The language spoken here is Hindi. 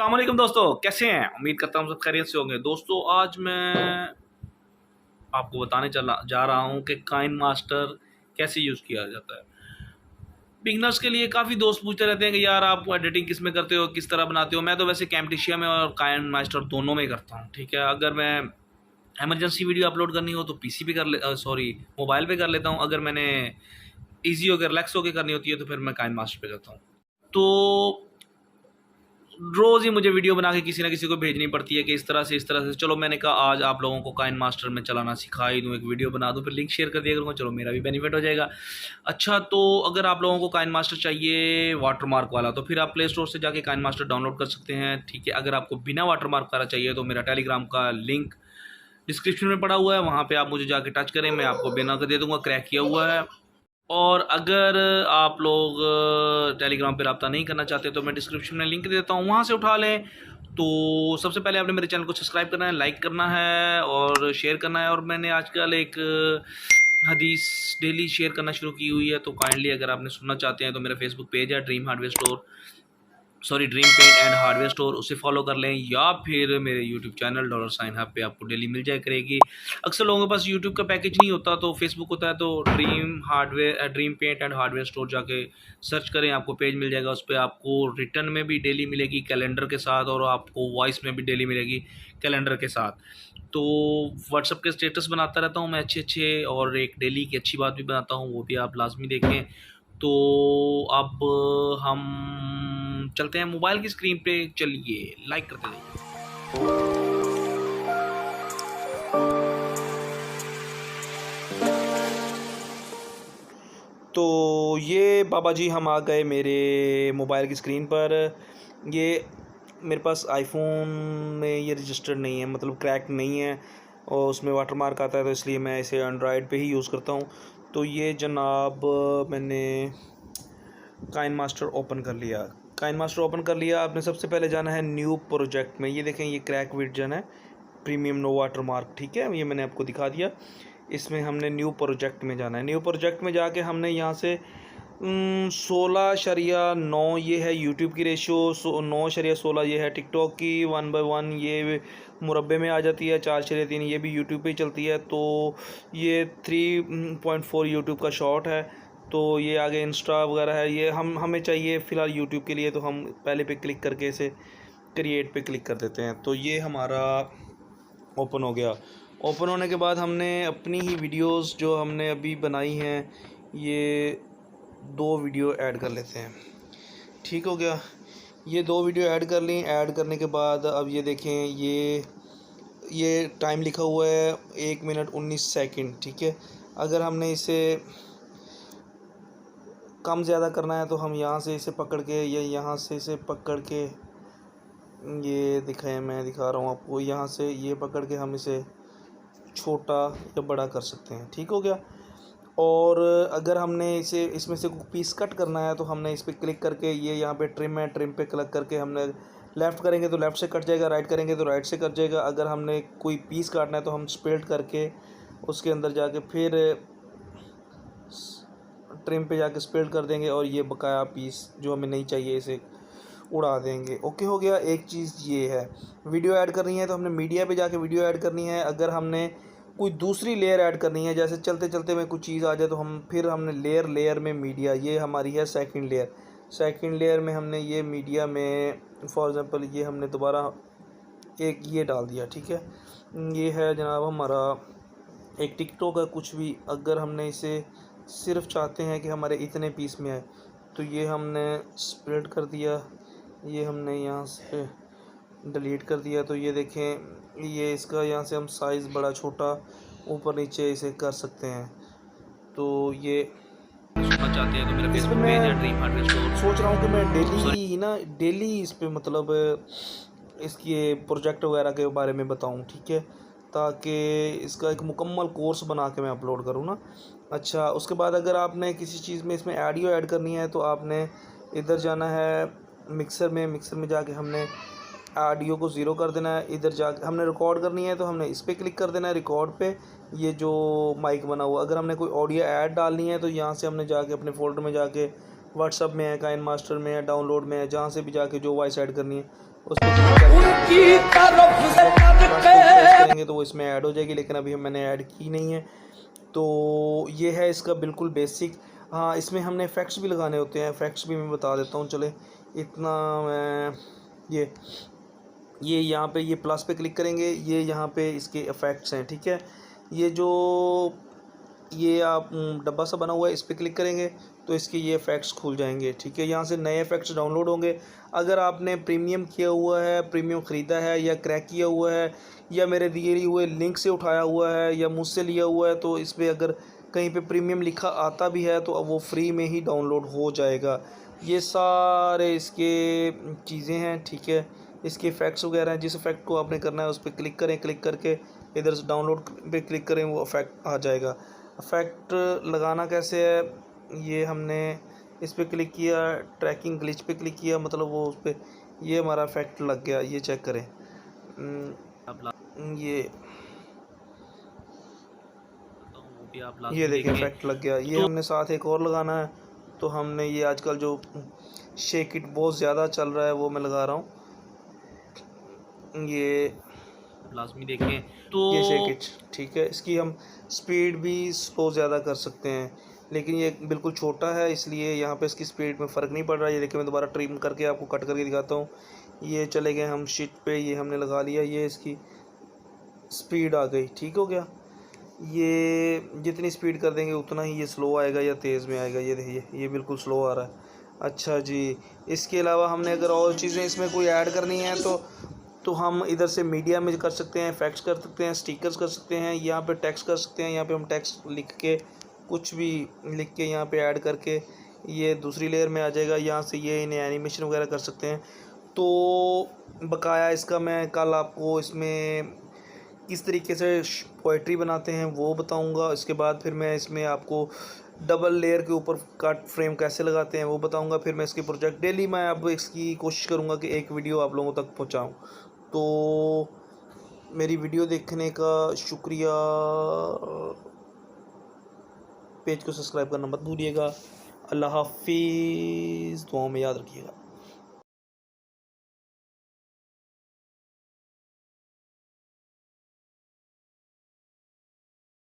अस्सलाम वालेकुम दोस्तों, कैसे हैं? उम्मीद करता हूँ सब खैरियत से होंगे। दोस्तों आज मैं आपको बताने चला जा रहा हूँ कि काइन मास्टर कैसे यूज़ किया जाता है। बिगनर्स के लिए काफ़ी दोस्त पूछते रहते हैं कि यार आप एडिटिंग किस में करते हो, किस तरह बनाते हो। मैं तो वैसे कैमटिशिया में और काइन मास्टर दोनों में करता हूँ, ठीक है। अगर मैं इमरजेंसी वीडियो अपलोड करनी हो तो पीसी पे सॉरी मोबाइल पे कर लेता हूँ। अगर मैंने ईजी होकर रिलैक्स होकर करनी होती है तो फिर मैं काइन मास्टर पे करता हूँ। तो रोज़ ही मुझे वीडियो बना के किसी ना किसी को भेजनी पड़ती है कि इस तरह से। चलो मैंने कहा आज आप लोगों को काइन मास्टर में चलाना सिखा ही दूँ, एक वीडियो बना दूँ, फिर लिंक शेयर कर दिया करूँगा, चलो मेरा भी बेनिफिट हो जाएगा। अच्छा, तो अगर आप लोगों को काइन मास्टर चाहिए वाटरमार्क वाला तो फिर आप प्ले स्टोर से जाके काइन मास्टर डाउनलोड कर सकते हैं, ठीक है। अगर आपको बिना वाटरमार्क वाला चाहिए तो मेरा टेलीग्राम का लिंक डिस्क्रिप्शन में पड़ा हुआ है, वहाँ पे आप मुझे जाके टच करें, मैं आपको बिना के दे दूँगा, क्रैक किया हुआ है। और अगर आप लोग टेलीग्राम पे रब्ता नहीं करना चाहते तो मैं डिस्क्रिप्शन में लिंक दे देता हूँ, वहाँ से उठा लें। तो सबसे पहले आपने मेरे चैनल को सब्सक्राइब करना है, लाइक करना है और शेयर करना है। और मैंने आजकल एक हदीस डेली शेयर करना शुरू की हुई है, तो काइंडली अगर आपने सुनना चाहते हैं तो मेरा फेसबुक पेज है dream paint and hardware store, उसे फॉलो कर लें, या फिर मेरे यूट्यूब चैनल $साइन हब पे आपको डेली मिल जाया करेगी। अक्सर लोगों के पास यूट्यूब का पैकेज नहीं होता तो फेसबुक होता है, तो dream paint and hardware store जाके सर्च करें, आपको पेज मिल जाएगा। उस पर आपको रिटर्न में भी डेली मिलेगी कैलेंडर के साथ, और आपको वॉइस में भी डेली मिलेगी कैलेंडर के साथ। तो व्हाट्सअप के स्टेटस बनाता रहता हूँ मैं अच्छे और एक डेली की अच्छी बात भी बनाता हूँ, वो भी आप लाजमी देखें। तो अब हम चलते हैं मोबाइल की स्क्रीन पे, चलिए लाइक करते जाइए। तो ये बाबा जी हम आ गए मेरे मोबाइल की स्क्रीन पर। ये मेरे पास आईफोन में ये रजिस्टर्ड नहीं है, मतलब क्रैक नहीं है, और उसमें वाटरमार्क आता है, तो इसलिए मैं इसे एंड्रॉयड पे ही यूज़ करता हूँ। तो ये जनाब मैंने काइन मास्टर ओपन कर लिया। आपने सबसे पहले जाना है न्यू प्रोजेक्ट में। ये देखें, ये क्रैक वर्जन है, प्रीमियम नो वाटर मार्क, ठीक है। ये मैंने आपको दिखा दिया। इसमें हमने न्यू प्रोजेक्ट में जाना है। न्यू प्रोजेक्ट में जाके हमने यहाँ से 16.9 ये है यूट्यूब की रेशियो, 9.16 ये है टिकटॉक की, 1/1 ये मुरब्बे में आ जाती है, 4.3 ये भी यूट्यूब पे ही चलती है। तो ये 3.4 यूट्यूब का शॉर्ट है। तो ये आगे इंस्टा वगैरह है। ये हमें चाहिए फ़िलहाल यूट्यूब के लिए, तो हम पहले पे क्लिक करके इसे क्रिएट पे क्लिक कर देते हैं। तो ये हमारा ओपन हो गया। ओपन होने के बाद हमने अपनी ही वीडियोस जो हमने अभी बनाई हैं, ये 2 वीडियो ऐड कर लेते हैं। ठीक हो गया, ये 2 वीडियो ऐड कर ली। ऐड करने के बाद अब ये देखें, ये टाइम लिखा हुआ है 1 मिनट 19 सेकंड, ठीक है। अगर हमने इसे कम ज़्यादा करना है तो हम यहाँ से इसे पकड़ के, या यहाँ से इसे पकड़ के, ये मैं दिखा रहा हूँ आपको, यहाँ से ये पकड़ के हम इसे छोटा या बड़ा कर सकते हैं। ठीक हो गया। और अगर हमने इसे इसमें से पीस कट करना है तो हमने इस पर क्लिक करके, ये यहाँ पे ट्रिम है, ट्रिम पे क्लिक करके हमने लेफ़्ट करेंगे तो लेफ़्ट से कट जाएगा, राइट करेंगे तो राइट से कट जाएगा। अगर हमने कोई पीस काटना है तो हम स्प्लिट करके उसके अंदर जाके फिर ट्रिम पे जाके स्प्लिट कर देंगे, और ये बकाया पीस जो हमें नहीं चाहिए इसे उड़ा देंगे। ओके हो गया। एक चीज़ ये है, वीडियो ऐड करनी है तो हमने मीडिया पे जाके वीडियो ऐड करनी है। अगर हमने कोई दूसरी लेयर ऐड करनी है, जैसे चलते चलते में कुछ चीज़ आ जाए, तो हमने लेयर में मीडिया, ये हमारी है सेकंड लेयर में हमने ये मीडिया में फॉर एग्ज़ाम्पल ये हमने दोबारा एक ये डाल दिया, ठीक है। ये है जनाब हमारा एक टिकटॉक का कुछ भी। अगर हमने इसे सिर्फ चाहते हैं कि हमारे इतने पीस में आए, तो ये हमने स्प्लिट कर दिया, ये हमने यहाँ से डिलीट कर दिया। तो ये देखें, ये इसका यहाँ से हम साइज़ बड़ा छोटा ऊपर नीचे इसे कर सकते हैं। तो ये सुनना चाहते हैं तो मेरा फेसबुक पेज है ड्रीम हार्डवेयर स्टोर। सोच रहा हूँ कि मैं डेली इस पे मतलब इसके प्रोजेक्ट वगैरह के बारे में बताऊँ, ठीक है, ताकि इसका एक मुकम्मल कोर्स बना के मैं अपलोड करूँ ना। अच्छा, उसके बाद अगर आपने किसी चीज़ में इसमें ऑडियो ऐड करनी है तो आपने इधर जाना है मिक्सर में जाके हमने ऑडियो को ज़ीरो कर देना है। इधर जाके हमने रिकॉर्ड करनी है तो हमने इस पर क्लिक कर देना है, रिकॉर्ड पे, ये जो माइक बना हुआ। अगर हमने कोई ऑडियो ऐड डालनी है तो यहाँ से हमने जाके अपने फोल्डर में जाके व्हाट्सअप में है, काइन मास्टर में है, डाउनलोड में है, जहाँ से भी जाके जो वॉइस ऐड करनी है उस पर क्लिक करेंगे तो वो इसमें ऐड हो जाएगी, लेकिन अभी मैंने ऐड की नहीं है। तो ये है इसका बिल्कुल बेसिक। हाँ, इसमें हमने इफ़ेक्ट्स भी लगाने होते हैं, इफ़ेक्ट्स भी मैं बता देता हूँ। चले इतना मैं ये यहाँ पे ये प्लस पे क्लिक करेंगे, ये यहाँ पे इसके इफ़ेक्ट्स हैं, ठीक है। ये जो ये आप डब्बा सा बना हुआ है, इस पर क्लिक करेंगे तो इसके ये इफ़ेक्ट्स खुल जाएंगे, ठीक है। यहाँ से नए इफ़ेक्ट्स डाउनलोड होंगे। अगर आपने प्रीमियम किया हुआ है, प्रीमियम ख़रीदा है या क्रैक किया हुआ है या मेरे दिए हुए लिंक से उठाया हुआ है या मुझसे लिया हुआ है, तो इस पर अगर कहीं पे प्रीमियम लिखा आता भी है तो अब वो फ्री में ही डाउनलोड हो जाएगा। ये सारे इसके चीज़ें हैं, ठीक है। इसके इफ़ेक्ट्स वगैरह हैं, जिस इफ़ेक्ट को आपने करना है उस पर क्लिक करें, क्लिक करके इधर से डाउनलोड पे क्लिक करें, वो इफ़ेक्ट आ जाएगा। इफ़ेक्ट लगाना कैसे है, ये हमने इस पर क्लिक किया, ट्रैकिंग ग्लिच पे क्लिक किया, मतलब वो उस पर ये हमारा इफ़ेक्ट लग गया। ये चेक करें, ये देखिए इफ़ेक्ट लग गया। ये हमने साथ एक और लगाना है, तो हमने ये आजकल जो शेक इट बहुत ज़्यादा चल रहा है वो मैं लगा रहा हूँ। ये लाजमी देखें तो ये शेक इट, ठीक है। इसकी हम स्पीड भी स्लो ज़्यादा कर सकते हैं, लेकिन ये बिल्कुल छोटा है इसलिए यहाँ पे इसकी स्पीड में फ़र्क नहीं पड़ रहा है। ये देखिए मैं दोबारा ट्रिम करके आपको कट करके दिखाता हूँ। ये चले गए हम शीट पे, ये हमने लगा लिया, ये इसकी स्पीड आ गई, ठीक हो गया। ये जितनी स्पीड कर देंगे उतना ही ये स्लो आएगा या तेज़ में आएगा। ये देखिए ये बिल्कुल स्लो आ रहा है। अच्छा जी, इसके अलावा हमने अगर और चीज़ें इसमें कोई ऐड करनी है तो हम इधर से मीडिया में कर सकते हैं, इफेक्ट्स कर सकते हैं, स्टिकर्स कर सकते हैं, यहाँ पे टेक्स्ट कर सकते हैं। यहाँ पे हम टेक्स्ट लिख के कुछ भी लिख के यहाँ पे ऐड करके ये दूसरी लेयर में आ जाएगा। यहाँ से ये इन्हें एनिमेशन वगैरह कर सकते हैं। तो बकाया इसका मैं कल आपको इसमें किस तरीके से पोइट्री बनाते हैं वो बताऊंगा। इसके बाद फिर मैं इसमें आपको डबल लेयर के ऊपर कट फ्रेम कैसे लगाते हैं वो बताऊंगा। फिर मैं इसके प्रोजेक्ट डेली मैं अब इसकी कोशिश करूंगा कि एक वीडियो आप लोगों तक पहुंचाऊं। तो मेरी वीडियो देखने का शुक्रिया। पेज को सब्सक्राइब करना मत भूलिएगा। अल्लाह हाफिज़, दुआओं में याद रखिएगा।